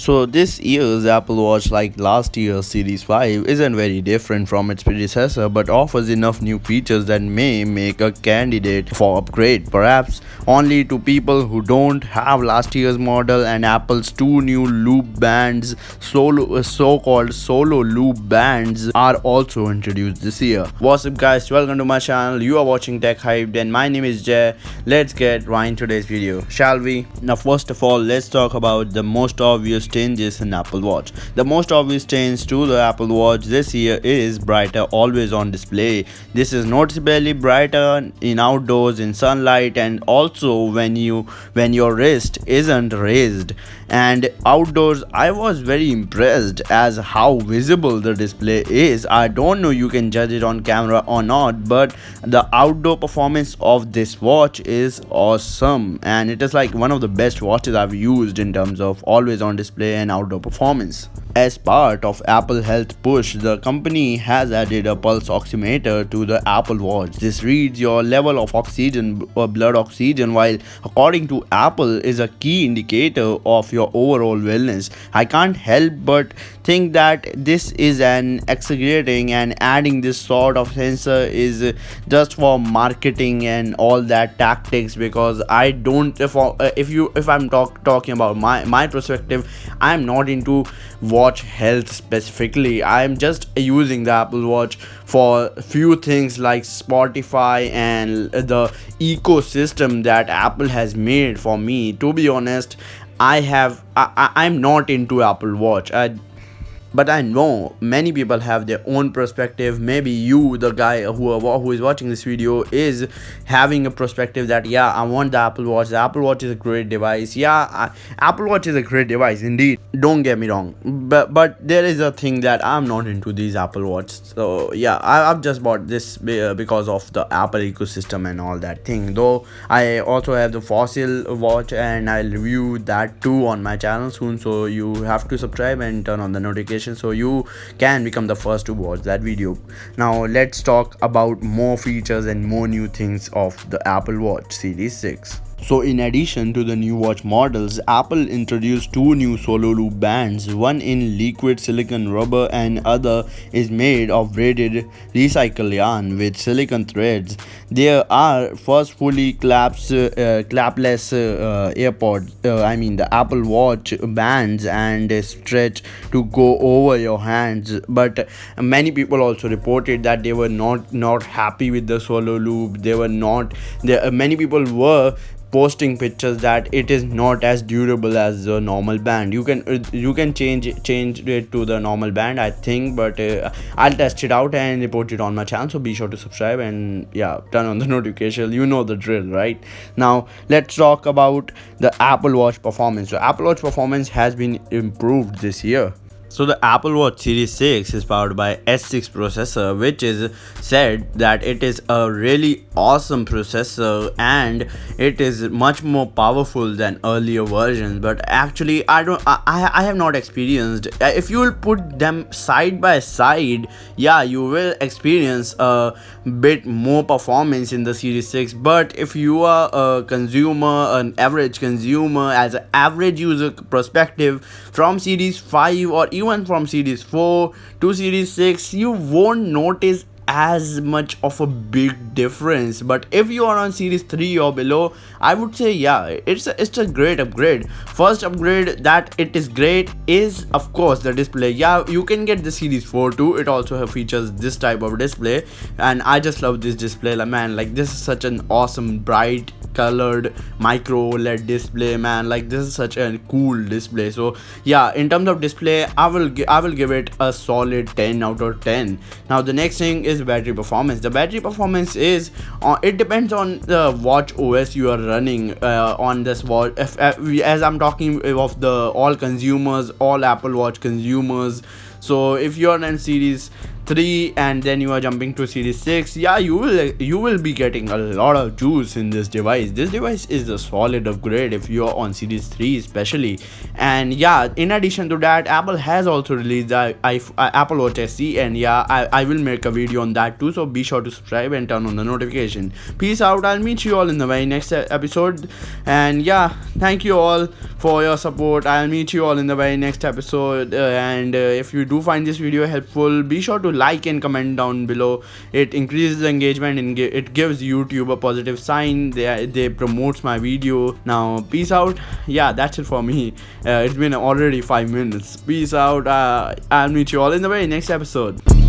So this year's Apple Watch, like last year's Series 5, isn't very different from its predecessor but offers enough new features that may make a candidate for upgrade, perhaps only to people who don't have last year's model. And Apple's two new loop bands, so-called solo loop bands, are also introduced this year. What's up guys, welcome to my channel. You are watching Tech Hype and my name is Jay. Let's get right into today's video, shall we? Now first of all, let's talk about the most obvious changes in Apple Watch. The most obvious change to the Apple Watch this year is brighter always on display. This is noticeably brighter in outdoors, in sunlight, and also when your wrist isn't raised. And outdoors, I was very impressed as how visible the display is. I don't know you can judge it on camera or not, but the outdoor performance of this watch is awesome, and it is like one of the best watches I've used in terms of always on display and outdoor performance. As part of Apple Health push, the company has added a pulse oximeter to the Apple Watch. This reads your level of oxygen or blood oxygen, while according to Apple is a key indicator of your overall wellness. I can't help but think that this is an exaggerating, and adding this sort of sensor is just for marketing and all that tactics, because I don't if I'm talking about my perspective, I'm not into watch health specifically. I'm just using the Apple Watch for few things like Spotify and the ecosystem that Apple has made for me. To be honest, I'm not into Apple Watch. But I know many people have their own perspective. Maybe you, the guy who is watching this video, is having a perspective that yeah, I want the Apple Watch. The Apple Watch is a great device. Yeah, Apple Watch is a great device indeed. Don't get me wrong. But there is a thing that I'm not into these Apple Watch. So yeah, I've just bought this because of the Apple ecosystem and all that thing. Though I also have the Fossil watch, and I'll review that too on my channel soon. So you have to subscribe and turn on the notification so you can become the first to watch that video. Now let's talk about more features and more new things of the Apple Watch Series 6. So in addition to the new watch models, Apple introduced two new solo loop bands, one in liquid silicon rubber and other is made of braided recycled yarn with silicon threads. There are first fully clapless the Apple Watch bands, and stretch to go over your hands. But many people also reported that they were not happy with the solo loop. Many people were posting pictures that it is not as durable as the normal band. You can change it to the normal band, I think, but I'll test it out and report it on my channel. So be sure to subscribe and yeah, turn on the notification. You know the drill, right? Now let's talk about the Apple Watch performance. So Apple Watch performance has been improved this year. So the Apple Watch Series 6 is powered by S6 processor, which is said that it is a really awesome processor and it is much more powerful than earlier versions. But actually, I have not experienced. If you will put them side by side, yeah, you will experience a bit more performance in the Series 6. But if you are a consumer, an average consumer, as an average user perspective, from Series 5 or even from Series 4 to Series 6, you won't notice as much of a big difference. But if you are on Series 3 or below, I would say yeah, it's a great upgrade. First upgrade that it is great is of course the display. Yeah, you can get the Series 4 too. It also features this type of display, and I just love this display, man. Like, this is such an awesome bright colored micro OLED display, man. Like, this is such a cool display. So yeah, in terms of display, I will give it a solid 10 out of 10. Now the next thing is battery performance. The battery performance is it depends on the watch OS you are running on this watch. As I'm talking of the all consumers, all Apple Watch consumers, so if you're in Series 3 and then you are jumping to series 6, yeah, you will be getting a lot of juice in this device. This device is a solid upgrade if you are on series 3 especially. And yeah, in addition to that, Apple has also released the Apple Watch SE, and yeah, I will make a video on that too, so be sure to subscribe and turn on the notification. Peace out. I'll meet you all in the very next episode. And yeah, thank you all for your support. I'll meet you all in the very next episode. And if you do find this video helpful, be sure to like and comment down below. It increases engagement and it gives YouTube a positive sign. They promotes my video. Now peace out. Yeah, that's it for me. It's been already 5 minutes. Peace out. I'll meet you all in the very next episode.